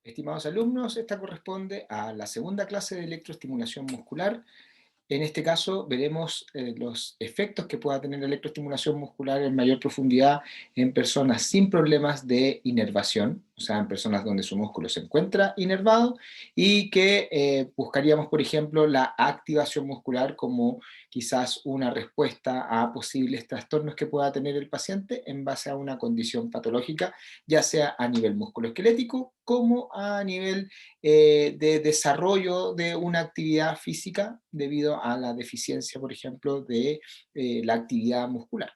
Estimados alumnos, esta corresponde a la segunda clase de electroestimulación muscular. En este caso veremos los efectos que pueda tener la electroestimulación muscular en mayor profundidad en personas sin problemas de inervación, o sea, en personas donde su músculo se encuentra inervado y que buscaríamos, por ejemplo, la activación muscular como quizás una respuesta a posibles trastornos que pueda tener el paciente en base a una condición patológica, ya sea a nivel musculoesquelético como a nivel de desarrollo de una actividad física debido a la deficiencia, por ejemplo, de la actividad muscular.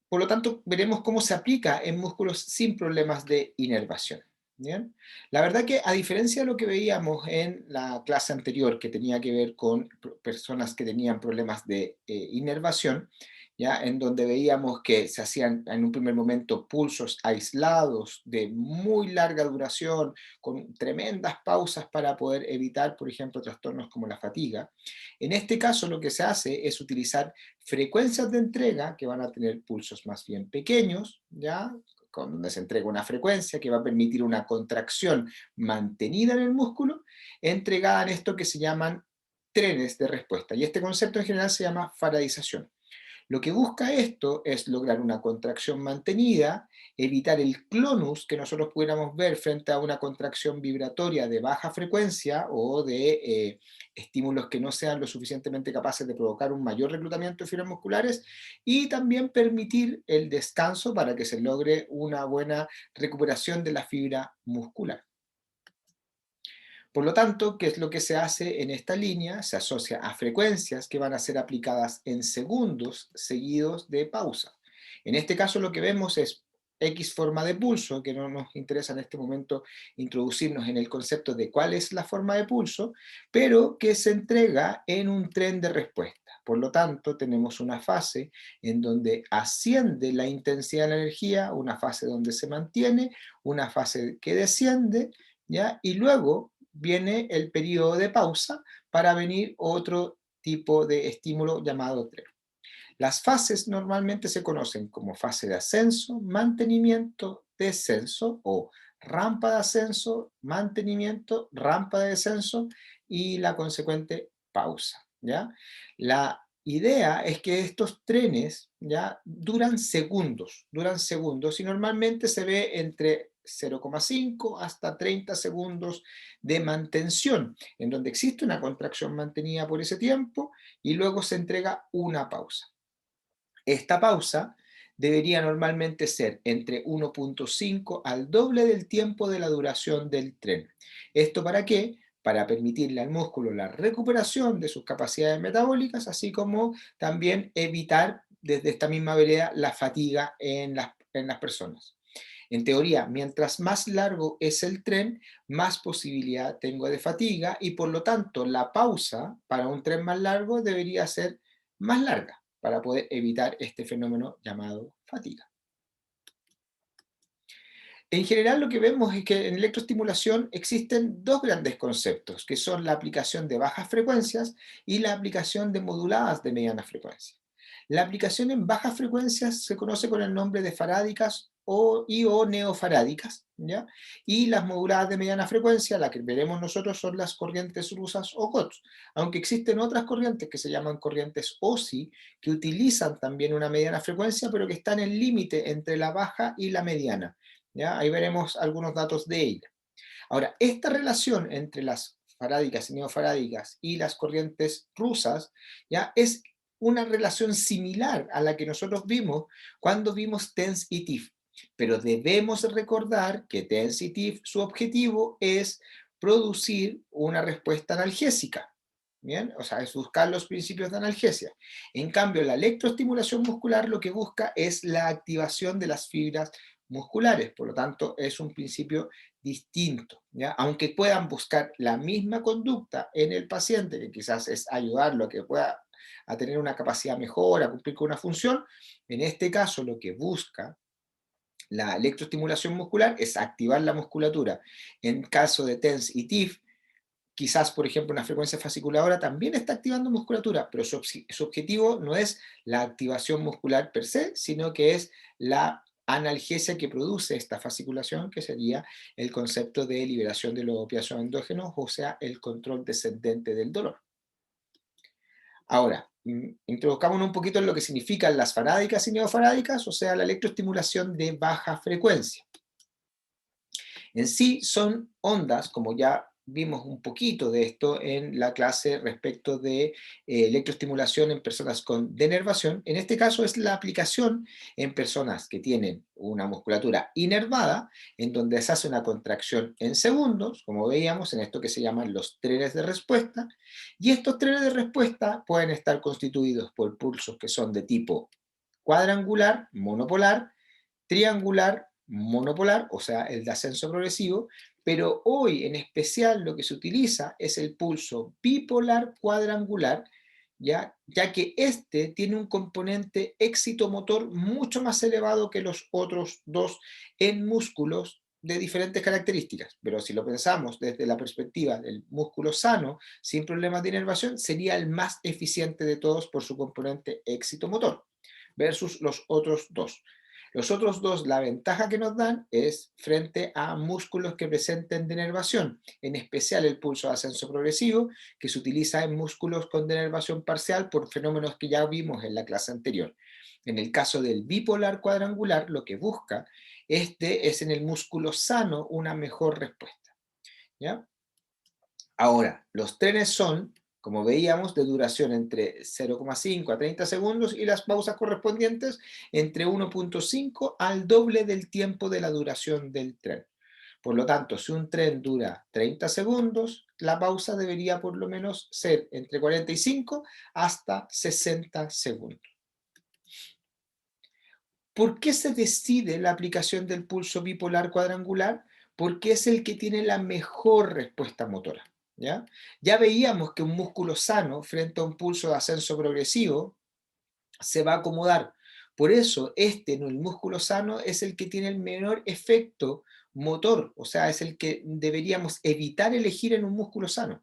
Por lo tanto, veremos cómo se aplica en músculos sin problemas de inervación. ¿Bien? La verdad que a diferencia de lo que veíamos en la clase anterior, que tenía que ver con personas que tenían problemas de inervación, ¿ya? En donde veíamos que se hacían en un primer momento pulsos aislados de muy larga duración, con tremendas pausas para poder evitar, por ejemplo, trastornos como la fatiga. En este caso lo que se hace es utilizar frecuencias de entrega que van a tener pulsos más bien pequeños, ¿ya? Con donde se entrega una frecuencia que va a permitir una contracción mantenida en el músculo, entregada en esto que se llaman trenes de respuesta. Y este concepto en general se llama faradización. Lo que busca esto es lograr una contracción mantenida, evitar el clonus que nosotros pudiéramos ver frente a una contracción vibratoria de baja frecuencia o de estímulos que no sean lo suficientemente capaces de provocar un mayor reclutamiento de fibras musculares, y también permitir el descanso para que se logre una buena recuperación de la fibra muscular. Por lo tanto, ¿qué es lo que se hace en esta línea? Se asocia a frecuencias que van a ser aplicadas en segundos seguidos de pausa. En este caso lo que vemos es X forma de pulso, que no nos interesa en este momento introducirnos en el concepto de cuál es la forma de pulso, pero que se entrega en un tren de respuesta. Por lo tanto, tenemos una fase en donde asciende la intensidad de la energía, una fase donde se mantiene, una fase que desciende, ¿ya? Y luego viene el periodo de pausa para venir otro tipo de estímulo llamado tren. Las fases normalmente se conocen como fase de ascenso, mantenimiento, descenso o rampa de ascenso, mantenimiento, rampa de descenso y la consecuente pausa, ¿ya? La idea es que estos trenes ya duran segundos y normalmente se ve entre 0,5 hasta 30 segundos de mantención, en donde existe una contracción mantenida por ese tiempo y luego se entrega una pausa. Esta pausa debería normalmente ser entre 1,5 al doble del tiempo de la duración del tren. ¿Esto para qué? Para permitirle al músculo la recuperación de sus capacidades metabólicas, así como también evitar desde esta misma vereda la fatiga en las personas. En teoría, mientras más largo es el tren, más posibilidad tengo de fatiga y por lo tanto la pausa para un tren más largo debería ser más larga para poder evitar este fenómeno llamado fatiga. En general lo que vemos es que en electroestimulación existen dos grandes conceptos, que son la aplicación de bajas frecuencias y la aplicación de moduladas de mediana frecuencia. La aplicación en bajas frecuencias se conoce con el nombre de farádicas o neofarádicas, ¿ya? Y las moduladas de mediana frecuencia, la que veremos nosotros, son las corrientes rusas o GOTS, aunque existen otras corrientes que se llaman corrientes OSI, que utilizan también una mediana frecuencia, pero que están en el límite entre la baja y la mediana. ¿Ya? Ahí veremos algunos datos de ella. Ahora, esta relación entre las farádicas y neofarádicas y las corrientes rusas, ¿ya? Es una relación similar a la que nosotros vimos cuando vimos TENS y TIF. Pero debemos recordar que TENS y TIF, su objetivo es producir una respuesta analgésica. ¿Bien? O sea, es buscar los principios de analgesia. En cambio, la electroestimulación muscular lo que busca es la activación de las fibras musculares, por lo tanto es un principio distinto, ¿ya? Aunque puedan buscar la misma conducta en el paciente, que quizás es ayudarlo a que pueda a tener una capacidad mejor, a cumplir con una función, en este caso lo que busca la electroestimulación muscular es activar la musculatura. En caso de TENS y TIF, quizás, por ejemplo, una frecuencia fasciculadora también está activando musculatura, pero su objetivo no es la activación muscular per se, sino que es la analgesia que produce esta fasciculación, que sería el concepto de liberación de los opiáceos endógenos, o sea, el control descendente del dolor. Ahora, introduzcámonos un poquito en lo que significan las farádicas y neofarádicas, o sea, la electroestimulación de baja frecuencia. En sí son ondas, como ya vimos un poquito de esto en la clase respecto de electroestimulación en personas con denervación. En este caso es la aplicación en personas que tienen una musculatura inervada, en donde se hace una contracción en segundos, como veíamos en esto que se llaman los trenes de respuesta, y estos trenes de respuesta pueden estar constituidos por pulsos que son de tipo cuadrangular, monopolar, triangular, monopolar, o sea, el de ascenso progresivo, pero hoy en especial lo que se utiliza es el pulso bipolar cuadrangular, ya que este tiene un componente excitomotor mucho más elevado que los otros dos en músculos de diferentes características. Pero si lo pensamos desde la perspectiva del músculo sano, sin problemas de inervación, sería el más eficiente de todos por su componente excitomotor, versus los otros dos. Los otros dos, la ventaja que nos dan es frente a músculos que presenten denervación, en especial el pulso de ascenso progresivo, que se utiliza en músculos con denervación parcial por fenómenos que ya vimos en la clase anterior. En el caso del bipolar cuadrangular, lo que busca es en el músculo sano una mejor respuesta, ¿ya? Ahora, los trenes son, como veíamos, de duración entre 0,5 a 30 segundos y las pausas correspondientes entre 1,5 al doble del tiempo de la duración del tren. Por lo tanto, si un tren dura 30 segundos, la pausa debería por lo menos ser entre 45 hasta 60 segundos. ¿Por qué se decide la aplicación del pulso bipolar cuadrangular? Porque es el que tiene la mejor respuesta motora. ¿Ya? Ya veíamos que un músculo sano frente a un pulso de ascenso progresivo se va a acomodar. Por eso, el músculo sano, es el que tiene el menor efecto motor, o sea, es el que deberíamos evitar elegir en un músculo sano.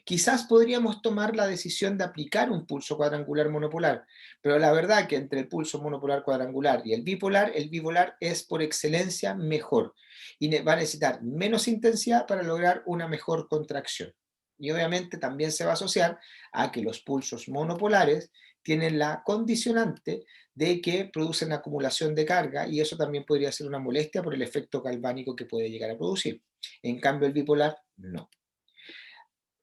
Quizás podríamos tomar la decisión de aplicar un pulso cuadrangular monopolar, pero la verdad que entre el pulso monopolar cuadrangular y el bipolar es por excelencia mejor y va a necesitar menos intensidad para lograr una mejor contracción. Y obviamente también se va a asociar a que los pulsos monopolares tienen la condicionante de que producen acumulación de carga y eso también podría ser una molestia por el efecto galvánico que puede llegar a producir. En cambio, el bipolar no.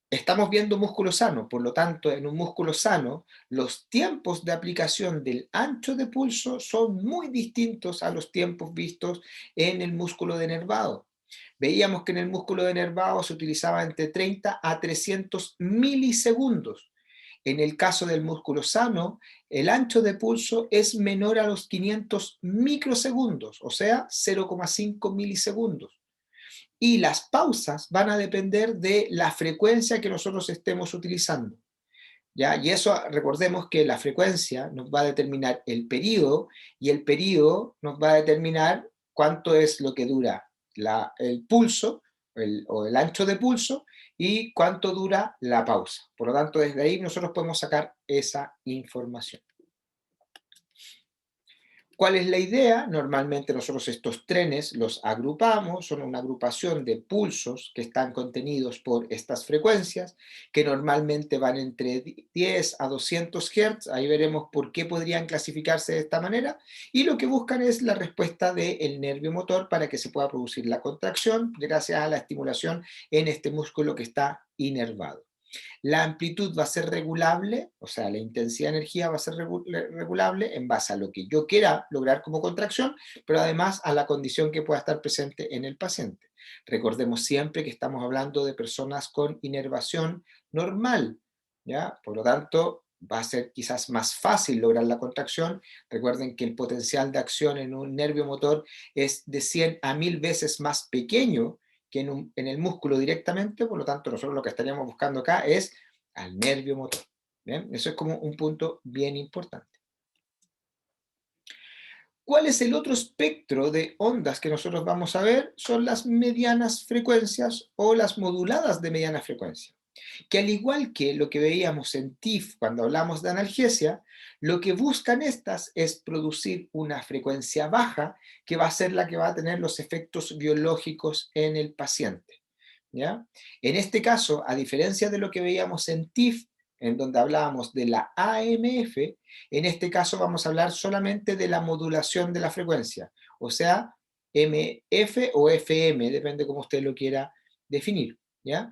Estamos viendo músculo sano, por lo tanto, en un músculo sano, los tiempos de aplicación del ancho de pulso son muy distintos a los tiempos vistos en el músculo denervado. Veíamos que en el músculo denervado se utilizaba entre 30 a 300 milisegundos. En el caso del músculo sano, el ancho de pulso es menor a los 500 microsegundos, o sea, 0,5 milisegundos. Y las pausas van a depender de la frecuencia que nosotros estemos utilizando, ¿ya? Y eso, recordemos que la frecuencia nos va a determinar el periodo y el periodo nos va a determinar cuánto es lo que dura el pulso o el ancho de pulso y cuánto dura la pausa. Por lo tanto, desde ahí nosotros podemos sacar esa información. ¿Cuál es la idea? Normalmente nosotros estos trenes los agrupamos, son una agrupación de pulsos que están contenidos por estas frecuencias, que normalmente van entre 10 a 200 Hz, ahí veremos por qué podrían clasificarse de esta manera, y lo que buscan es la respuesta del nervio motor para que se pueda producir la contracción gracias a la estimulación en este músculo que está inervado. La amplitud va a ser regulable, o sea, la intensidad de energía va a ser regulable en base a lo que yo quiera lograr como contracción, pero además a la condición que pueda estar presente en el paciente. Recordemos siempre que estamos hablando de personas con inervación normal, ¿ya? Por lo tanto, va a ser quizás más fácil lograr la contracción. Recuerden que el potencial de acción en un nervio motor es de 100 a 1000 veces más pequeño que en el músculo directamente, por lo tanto nosotros lo que estaríamos buscando acá es al nervio motor. ¿Bien? Eso es como un punto bien importante. ¿Cuál es el otro espectro de ondas que nosotros vamos a ver? Son las medianas frecuencias o las moduladas de mediana frecuencia. que al igual que lo que veíamos en TIF cuando hablamos de analgesia, lo que buscan estas es producir una frecuencia baja que va a ser la que va a tener los efectos biológicos en el paciente. ¿Ya? En este caso, a diferencia de lo que veíamos en TIF, en donde hablábamos de la AMF, en este caso vamos a hablar solamente de la modulación de la frecuencia, o sea, MF o FM, depende cómo usted lo quiera definir. ¿Ya?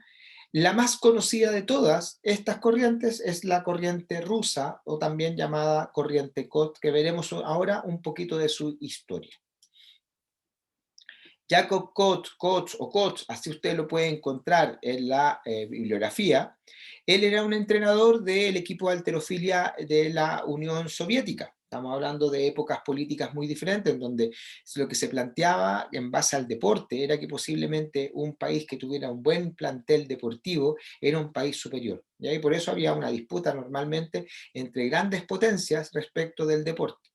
La más conocida de todas estas corrientes es la corriente rusa, o también llamada corriente Koch, que veremos ahora un poquito de su historia. Jacob Koch, así usted lo puede encontrar en la bibliografía. Él era un entrenador del equipo de halterofilia de la Unión Soviética. Estamos hablando de épocas políticas muy diferentes, en donde lo que se planteaba en base al deporte era que posiblemente un país que tuviera un buen plantel deportivo era un país superior. Y por eso había una disputa normalmente entre grandes potencias respecto del deporte.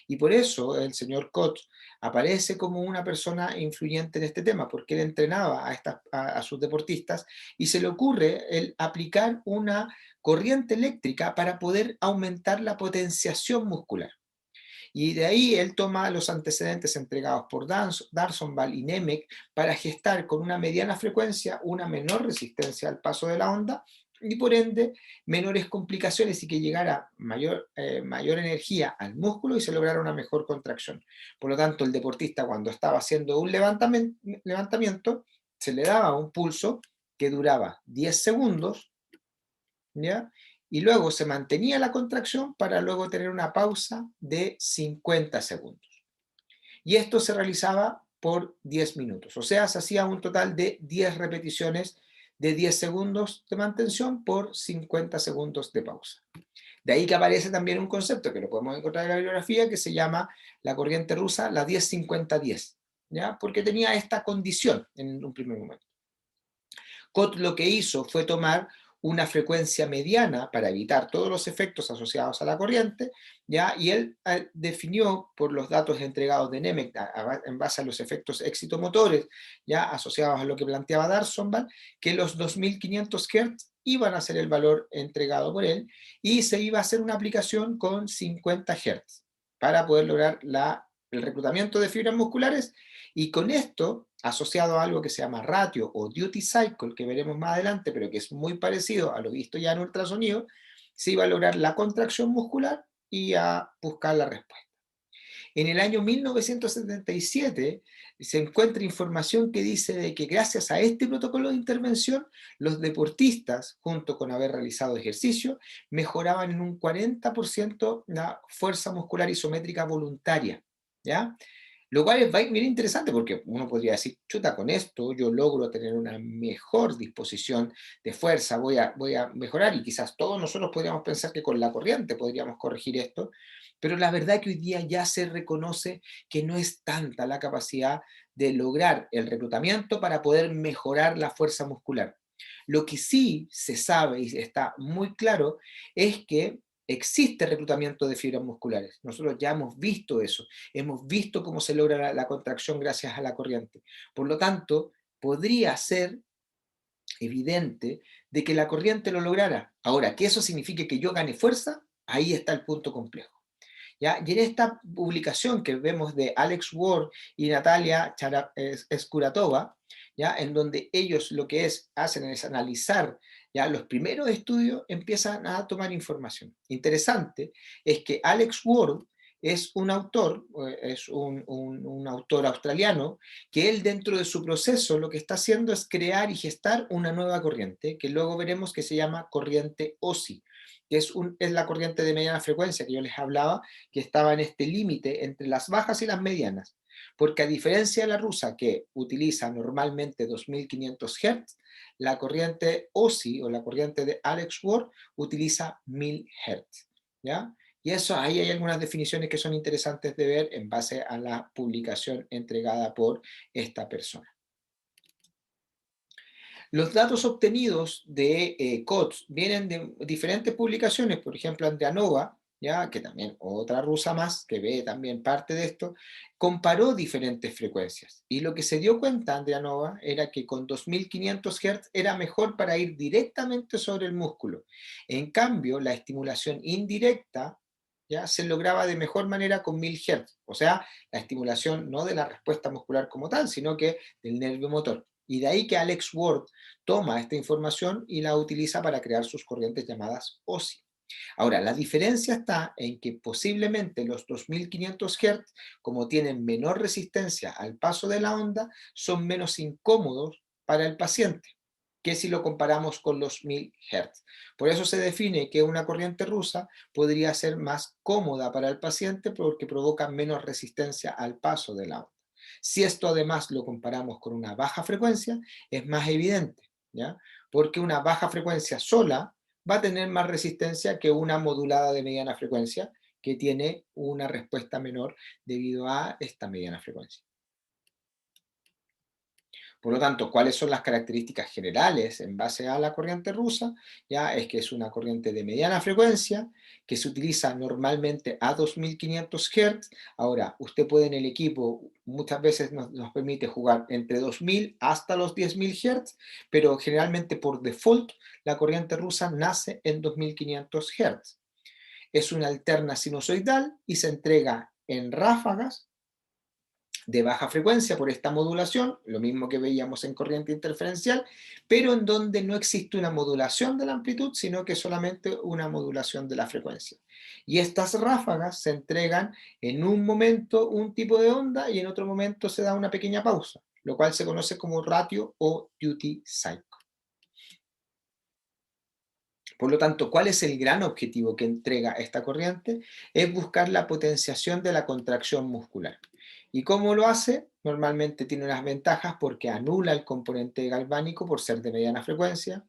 Y por eso el señor Koch aparece como una persona influyente en este tema, porque él entrenaba a sus deportistas y se le ocurre el aplicar una corriente eléctrica para poder aumentar la potenciación muscular. Y de ahí él toma los antecedentes entregados por Darsonval y Nemec para gestar con una mediana frecuencia una menor resistencia al paso de la onda y por ende menores complicaciones y que llegara mayor energía al músculo y se lograra una mejor contracción. Por lo tanto, el deportista cuando estaba haciendo un levantamiento se le daba un pulso que duraba 10 segundos, ¿ya? Y luego se mantenía la contracción para luego tener una pausa de 50 segundos. Y esto se realizaba por 10 minutos, o sea, se hacía un total de 10 repeticiones de 10 segundos de mantención por 50 segundos de pausa. De ahí que aparece también un concepto que lo podemos encontrar en la bibliografía que se llama la corriente rusa, la 10-50-10, ¿ya? Porque tenía esta condición en un primer momento. Koch lo que hizo fue tomar una frecuencia mediana para evitar todos los efectos asociados a la corriente, ¿ya? Y él definió por los datos entregados de Nemec en base a los efectos éxito-motores, ¿ya? Asociados a lo que planteaba Darsonval, que los 2500 Hz iban a ser el valor entregado por él y se iba a hacer una aplicación con 50 Hz para poder lograr el reclutamiento de fibras musculares y con esto, asociado a algo que se llama ratio o duty cycle, que veremos más adelante, pero que es muy parecido a lo visto ya en ultrasonido, se iba a lograr la contracción muscular y a buscar la respuesta. En el año 1977 se encuentra información que dice de que gracias a este protocolo de intervención, los deportistas, junto con haber realizado ejercicio, mejoraban en un 40% la fuerza muscular isométrica voluntaria. ¿Ya? Lo cual es bien interesante porque uno podría decir, chuta, con esto yo logro tener una mejor disposición de fuerza, voy a mejorar y quizás todos nosotros podríamos pensar que con la corriente podríamos corregir esto, pero la verdad que hoy día ya se reconoce que no es tanta la capacidad de lograr el reclutamiento para poder mejorar la fuerza muscular. Lo que sí se sabe y está muy claro es que existe reclutamiento de fibras musculares. Nosotros ya hemos visto eso, hemos visto cómo se logra la contracción gracias a la corriente. Por lo tanto, podría ser evidente de que la corriente lo lograra. Ahora, que eso signifique que yo gane fuerza, ahí está el punto complejo. ¿Ya? Y en esta publicación que vemos de Alex Ward y Natalia Skuratova, ¿ya? En donde ellos lo que hacen es analizar ya los primeros estudios, empiezan a tomar información. Interesante es que Alex Ward es un autor, un autor australiano, que él dentro de su proceso lo que está haciendo es crear y gestar una nueva corriente, que luego veremos que se llama corriente OSI, que es la corriente de mediana frecuencia que yo les hablaba, que estaba en este límite entre las bajas y las medianas, porque a diferencia de la rusa que utiliza normalmente 2500 Hz, la corriente OSI o la corriente de Alex Ward utiliza 1000 Hz, ¿ya? Y eso, ahí hay algunas definiciones que son interesantes de ver en base a la publicación entregada por esta persona. Los datos obtenidos de COTS vienen de diferentes publicaciones, por ejemplo, Andrianova, ya que también otra rusa más, que ve también parte de esto, comparó diferentes frecuencias. Y lo que se dio cuenta Andrianova era que con 2500 Hz era mejor para ir directamente sobre el músculo. En cambio, la estimulación indirecta ya se lograba de mejor manera con 1000 Hz. O sea, la estimulación no de la respuesta muscular como tal, sino que del nervio motor. Y de ahí que Alex Ward toma esta información y la utiliza para crear sus corrientes llamadas OSI. Ahora, la diferencia está en que posiblemente los 2500 Hz, como tienen menor resistencia al paso de la onda, son menos incómodos para el paciente que si lo comparamos con los 1000 Hz. Por eso se define que una corriente rusa podría ser más cómoda para el paciente porque provoca menos resistencia al paso de la onda. Si esto además lo comparamos con una baja frecuencia, es más evidente, ¿ya? Porque una baja frecuencia sola va a tener más resistencia que una modulada de mediana frecuencia que tiene una respuesta menor debido a esta mediana frecuencia. Por lo tanto, ¿cuáles son las características generales en base a la corriente rusa? Ya es que es una corriente de mediana frecuencia que se utiliza normalmente a 2500 Hz. Ahora, usted puede en el equipo, muchas veces nos permite jugar entre 2000 hasta los 10.000 Hz, pero generalmente por default la corriente rusa nace en 2500 Hz. Es una alterna sinusoidal y se entrega en ráfagas de baja frecuencia por esta modulación, lo mismo que veíamos en corriente interferencial, pero en donde no existe una modulación de la amplitud, sino que solamente una modulación de la frecuencia. Y estas ráfagas se entregan en un momento un tipo de onda y en otro momento se da una pequeña pausa, lo cual se conoce como ratio o duty cycle. Por lo tanto, ¿cuál es el gran objetivo que entrega esta corriente? Es buscar la potenciación de la contracción muscular. ¿Y cómo lo hace? Normalmente tiene unas ventajas porque anula el componente galvánico por ser de mediana frecuencia,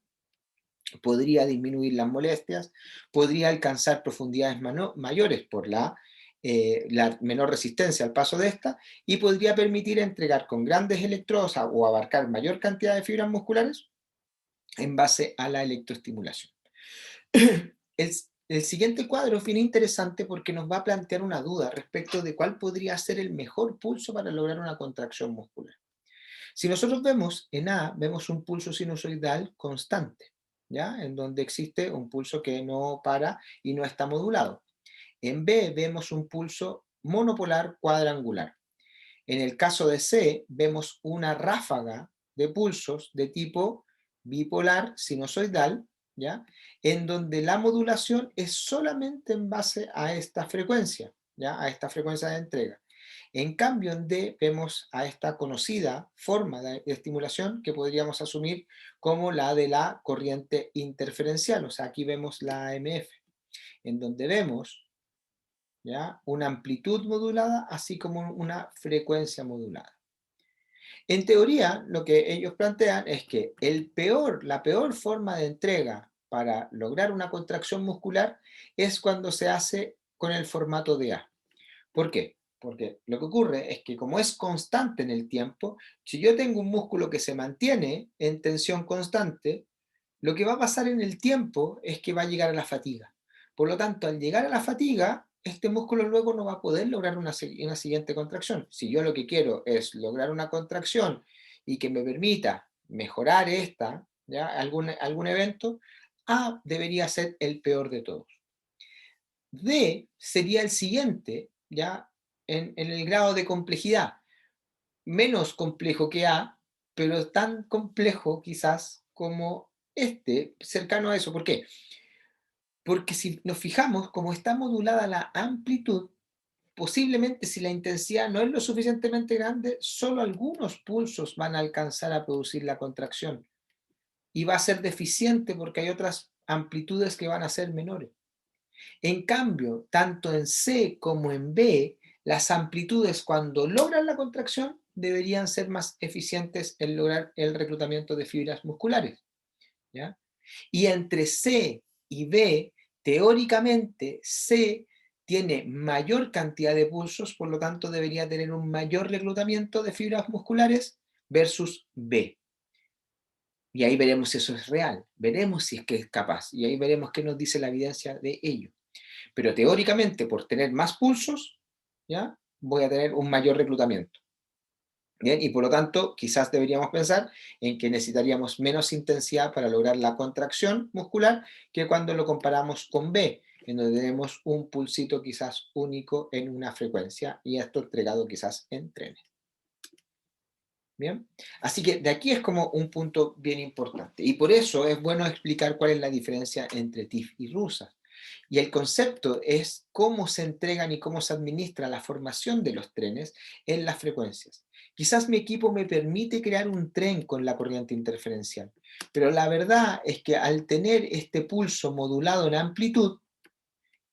podría disminuir las molestias, podría alcanzar profundidades mayores por la menor resistencia al paso de esta y podría permitir entregar con grandes electrodos o abarcar mayor cantidad de fibras musculares en base a la electroestimulación. El, el siguiente cuadro es bien interesante porque nos va a plantear una duda respecto de cuál podría ser el mejor pulso para lograr una contracción muscular. Si nosotros vemos en A, vemos un pulso sinusoidal constante, ¿ya? En donde existe un pulso que no para y no está modulado. En B vemos un pulso monopolar cuadrangular. En el caso de C, vemos una ráfaga de pulsos de tipo bipolar sinusoidal, ¿ya? En donde la modulación es solamente en base a esta frecuencia, ¿ya? A esta frecuencia de entrega. En cambio, en D vemos a esta conocida forma de estimulación que podríamos asumir como la de la corriente interferencial, o sea, aquí vemos la AMF, en donde vemos, ¿ya?, una amplitud modulada, así como una frecuencia modulada. En teoría, lo que ellos plantean es que la peor forma de entrega para lograr una contracción muscular es cuando se hace con el formato de A. ¿Por qué? Porque lo que ocurre es que como es constante en el tiempo, si yo tengo un músculo que se mantiene en tensión constante, lo que va a pasar en el tiempo es que va a llegar a la fatiga. Por lo tanto, al llegar a la fatiga, este músculo luego no va a poder lograr una siguiente contracción. Si yo lo que quiero es lograr una contracción y que me permita mejorar ¿ya? Algún evento, A debería ser el peor de todos. D sería el siguiente, ¿ya? En el grado de complejidad. Menos complejo que A, pero tan complejo quizás como este, cercano a eso. ¿Por qué? Porque si nos fijamos, como está modulada la amplitud, posiblemente si la intensidad no es lo suficientemente grande, solo algunos pulsos van a alcanzar a producir la contracción y va a ser deficiente porque hay otras amplitudes que van a ser menores. En cambio, tanto en C como en B, las amplitudes cuando logran la contracción deberían ser más eficientes en lograr el reclutamiento de fibras musculares, ¿ya? Y entre C y B, teóricamente, C tiene mayor cantidad de pulsos, por lo tanto debería tener un mayor reclutamiento de fibras musculares versus B. Y ahí veremos si eso es real, veremos si es que es capaz, y ahí veremos qué nos dice la evidencia de ello. Pero teóricamente, por tener más pulsos, ¿ya? Voy a tener un mayor reclutamiento. Bien, y por lo tanto, quizás deberíamos pensar en que necesitaríamos menos intensidad para lograr la contracción muscular que cuando lo comparamos con B, en donde tenemos un pulsito quizás único en una frecuencia y esto entregado quizás en trenes. Bien, así que de aquí es como un punto bien importante y por eso es bueno explicar cuál es la diferencia entre TIF y RUSA. Y el concepto es cómo se entregan y cómo se administra la formación de los trenes en las frecuencias. Quizás mi equipo me permite crear un tren con la corriente interferencial, pero la verdad es que al tener este pulso modulado en amplitud,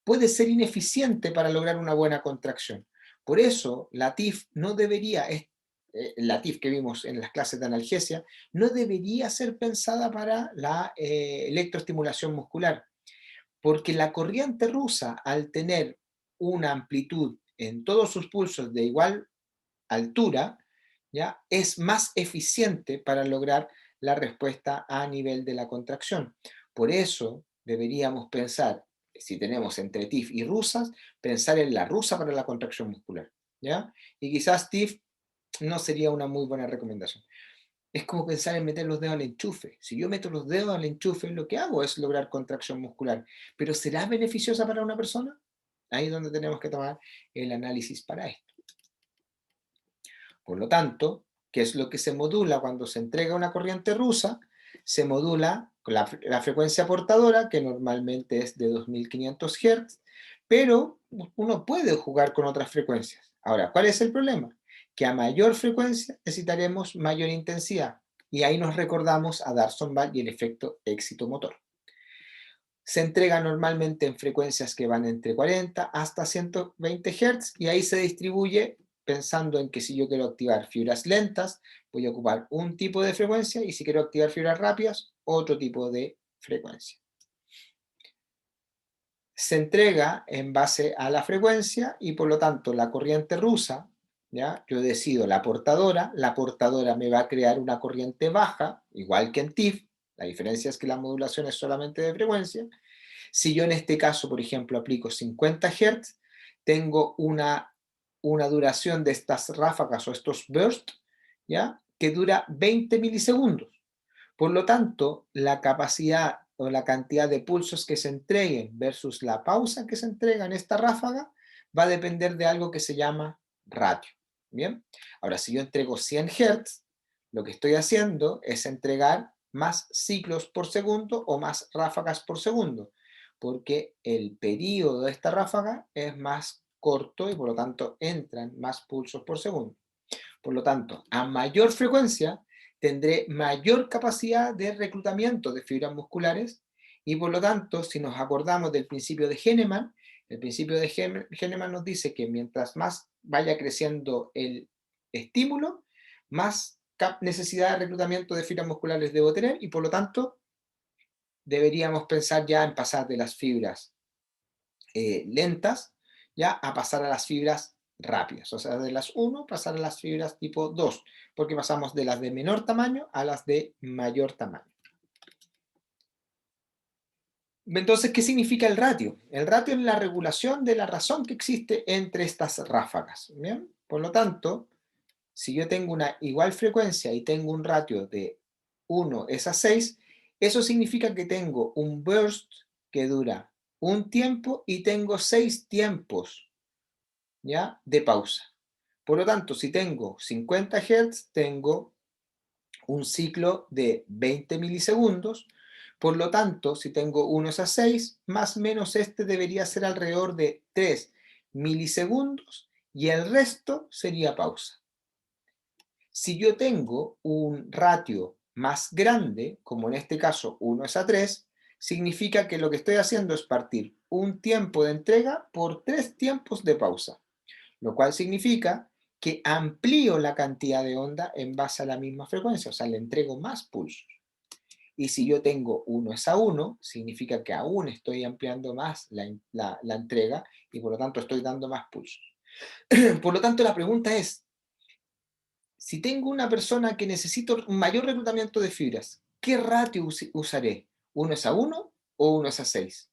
puede ser ineficiente para lograr una buena contracción. Por eso, la TIF no debería, la TIF que vimos en las clases de analgesia, no debería ser pensada para la electroestimulación muscular, porque la corriente rusa, al tener una amplitud en todos sus pulsos de igual altura, ¿ya? Es más eficiente para lograr la respuesta a nivel de la contracción. Por eso deberíamos pensar, si tenemos entre TIF y rusas, pensar en la rusa para la contracción muscular, ¿ya? Y quizás TIF no sería una muy buena recomendación. Es como pensar en meter los dedos al enchufe. Si yo meto los dedos al enchufe, lo que hago es lograr contracción muscular. ¿Pero será beneficiosa para una persona? Ahí es donde tenemos que tomar el análisis para esto. Por lo tanto, ¿qué es lo que se modula cuando se entrega una corriente rusa? Se modula con la frecuencia portadora, que normalmente es de 2500 Hz, pero uno puede jugar con otras frecuencias. Ahora, ¿cuál es el problema? Que a mayor frecuencia necesitaremos mayor intensidad. Y ahí nos recordamos a Darsonval y el efecto éxito motor. Se entrega normalmente en frecuencias que van entre 40 hasta 120 Hz y ahí se distribuye pensando en que si yo quiero activar fibras lentas, voy a ocupar un tipo de frecuencia y si quiero activar fibras rápidas, otro tipo de frecuencia. Se entrega en base a la frecuencia y por lo tanto la corriente rusa, ¿ya? Yo decido la portadora me va a crear una corriente baja, igual que en TIF, la diferencia es que la modulación es solamente de frecuencia. Si yo en este caso, por ejemplo, aplico 50 Hz, tengo una duración de estas ráfagas o estos bursts, ¿ya? Que dura 20 milisegundos. Por lo tanto, la capacidad o la cantidad de pulsos que se entreguen versus la pausa que se entrega en esta ráfaga va a depender de algo que se llama ratio. Bien, ahora si yo entrego 100 Hz, lo que estoy haciendo es entregar más ciclos por segundo o más ráfagas por segundo, porque el periodo de esta ráfaga es más corto y por lo tanto entran más pulsos por segundo. Por lo tanto, a mayor frecuencia tendré mayor capacidad de reclutamiento de fibras musculares y por lo tanto, si nos acordamos del principio de Hahnemann, el principio de Hahnemann nos dice que mientras más vaya creciendo el estímulo, más necesidad de reclutamiento de fibras musculares debo tener y por lo tanto deberíamos pensar ya en pasar de las fibras lentas ya a pasar a las fibras rápidas, o sea, de las 1 pasar a las fibras tipo 2, porque pasamos de las de menor tamaño a las de mayor tamaño. Entonces, ¿qué significa el ratio? El ratio es la regulación de la razón que existe entre estas ráfagas. ¿Bien? Por lo tanto, si yo tengo una igual frecuencia y tengo un ratio de 1 es a 6, eso significa que tengo un burst que dura un tiempo y tengo 6 tiempos, ¿ya? De pausa. Por lo tanto, si tengo 50 Hz, tengo un ciclo de 20 milisegundos. Por lo tanto, si tengo 1 a 6, más o menos este debería ser alrededor de 3 milisegundos y el resto sería pausa. Si yo tengo un ratio más grande, como en este caso 1 es a 3, significa que lo que estoy haciendo es partir un tiempo de entrega por 3 tiempos de pausa, lo cual significa que amplío la cantidad de onda en base a la misma frecuencia, o sea, le entrego más pulsos. Y si yo tengo 1 es a 1, significa que aún estoy ampliando más la entrega y por lo tanto estoy dando más pulsos. Por lo tanto, la pregunta es, si tengo una persona que necesita un mayor reclutamiento de fibras, ¿qué ratio usaré? ¿1 es a 1 o 1 es a 6?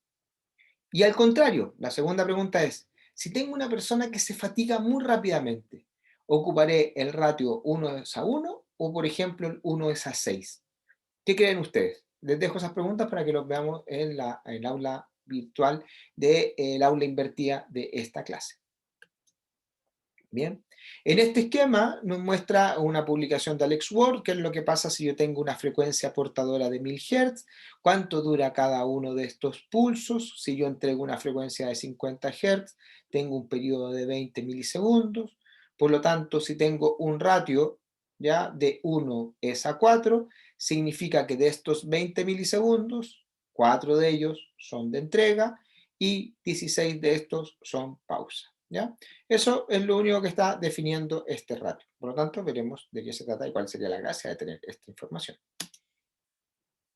Y al contrario, la segunda pregunta es, si tengo una persona que se fatiga muy rápidamente, ¿ocuparé el ratio 1:1 o, por ejemplo, el 1:6? ¿Qué creen ustedes? Les dejo esas preguntas para que los veamos en el aula virtual del aula invertida de esta clase. Bien, en este esquema nos muestra una publicación de Alex Ward, qué es lo que pasa si yo tengo una frecuencia portadora de 1000 Hz, cuánto dura cada uno de estos pulsos, si yo entrego una frecuencia de 50 Hz, tengo un periodo de 20 milisegundos, por lo tanto, si tengo un ratio ya de 1:4, significa que de estos 20 milisegundos, 4 de ellos son de entrega y 16 de estos son pausa, ¿ya? Eso es lo único que está definiendo este ratio. Por lo tanto, veremos de qué se trata y cuál sería la gracia de tener esta información.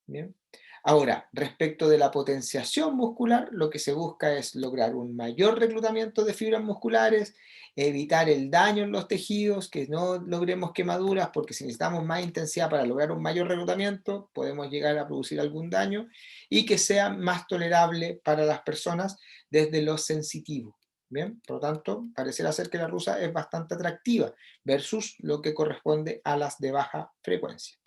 Bien. Ahora, respecto de la potenciación muscular, lo que se busca es lograr un mayor reclutamiento de fibras musculares, evitar el daño en los tejidos, que no logremos quemaduras, porque si necesitamos más intensidad para lograr un mayor reclutamiento, podemos llegar a producir algún daño, y que sea más tolerable para las personas desde lo sensitivo. Bien, por lo tanto, pareciera ser que la rusa es bastante atractiva versus lo que corresponde a las de baja frecuencia.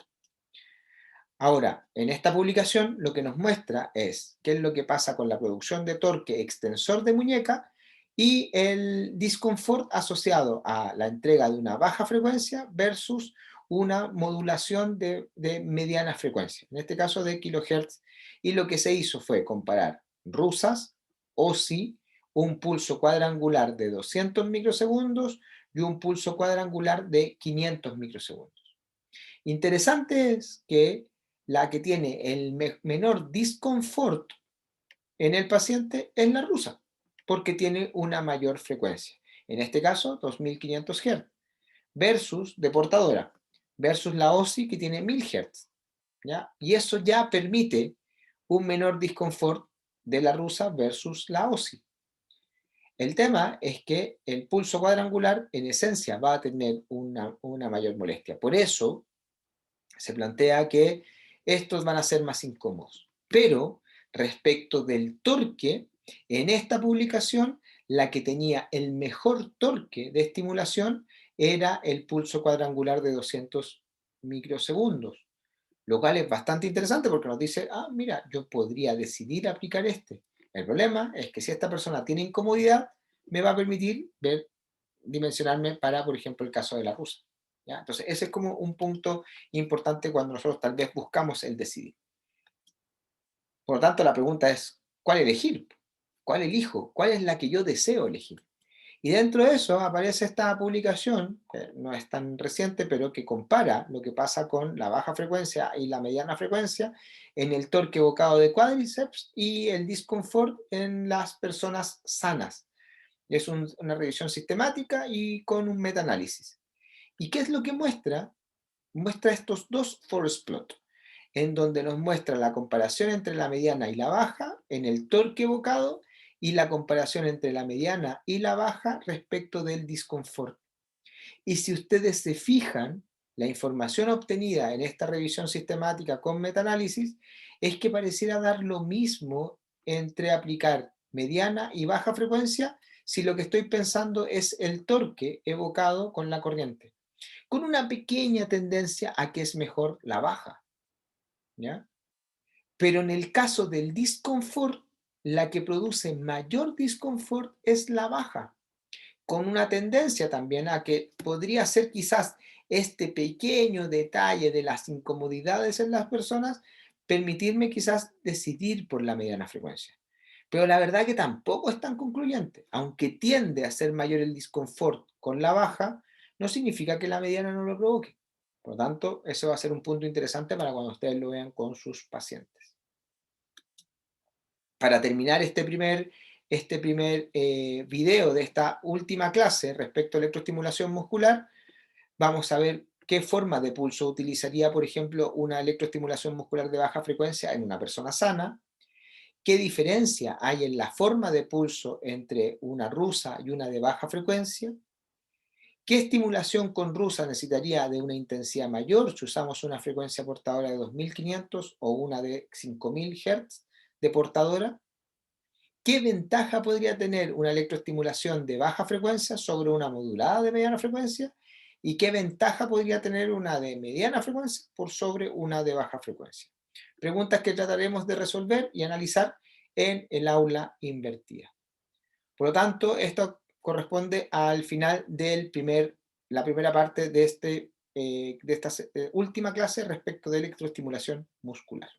Ahora, en esta publicación lo que nos muestra es qué es lo que pasa con la producción de torque extensor de muñeca y el disconfort asociado a la entrega de una baja frecuencia versus una modulación de mediana frecuencia, en este caso de kilohertz, y lo que se hizo fue comparar rusas, OSI, un pulso cuadrangular de 200 microsegundos y un pulso cuadrangular de 500 microsegundos. Interesante es que la que tiene el menor disconfort en el paciente es la rusa, porque tiene una mayor frecuencia. En este caso, 2500 Hz, versus de portadora, versus la OSI que tiene 1000 Hz. ¿Ya? Y eso ya permite un menor disconfort de la rusa versus la OSI. El tema es que el pulso cuadrangular en esencia va a tener una mayor molestia. Por eso se plantea que estos van a ser más incómodos. Pero respecto del torque, en esta publicación, la que tenía el mejor torque de estimulación era el pulso cuadrangular de 200 microsegundos, lo cual es bastante interesante porque nos dice, ah, mira, yo podría decidir aplicar este. El problema es que si esta persona tiene incomodidad, me va a permitir ver, dimensionarme para, por ejemplo, el caso de la rusa. ¿Ya? Entonces, ese es como un punto importante cuando nosotros tal vez buscamos el decidir. Por lo tanto, la pregunta es, ¿cuál elegir? ¿Cuál elijo? ¿Cuál es la que yo deseo elegir? Y dentro de eso aparece esta publicación, que no es tan reciente, pero que compara lo que pasa con la baja frecuencia y la mediana frecuencia en el torque evocado de cuádriceps y el disconfort en las personas sanas. Es una revisión sistemática y con un metaanálisis. ¿Y qué es lo que muestra? Muestra estos dos force plot, en donde nos muestra la comparación entre la mediana y la baja en el torque evocado y la comparación entre la mediana y la baja respecto del disconfort. Y si ustedes se fijan, la información obtenida en esta revisión sistemática con metaanálisis es que pareciera dar lo mismo entre aplicar mediana y baja frecuencia si lo que estoy pensando es el torque evocado con la corriente, con una pequeña tendencia a que es mejor la baja, ¿ya? Pero en el caso del disconfort, la que produce mayor disconfort es la baja, con una tendencia también a que podría ser quizás este pequeño detalle de las incomodidades en las personas, permitirme quizás decidir por la mediana frecuencia. Pero la verdad que tampoco es tan concluyente. Aunque tiende a ser mayor el disconfort con la baja, no significa que la mediana no lo provoque. Por lo tanto, eso va a ser un punto interesante para cuando ustedes lo vean con sus pacientes. Para terminar este primer video de esta última clase respecto a electroestimulación muscular, vamos a ver qué forma de pulso utilizaría, por ejemplo, una electroestimulación muscular de baja frecuencia en una persona sana, qué diferencia hay en la forma de pulso entre una rusa y una de baja frecuencia, qué estimulación con rusa necesitaría de una intensidad mayor si usamos una frecuencia portadora de 2500 o una de 5000 Hz de portadora, ¿Qué ventaja podría tener una electroestimulación de baja frecuencia sobre una modulada de mediana frecuencia? ¿Y qué ventaja podría tener una de mediana frecuencia por sobre una de baja frecuencia? Preguntas que trataremos de resolver y analizar en el aula invertida. Por lo tanto, esto corresponde al final la primera parte de esta última clase respecto de electroestimulación muscular.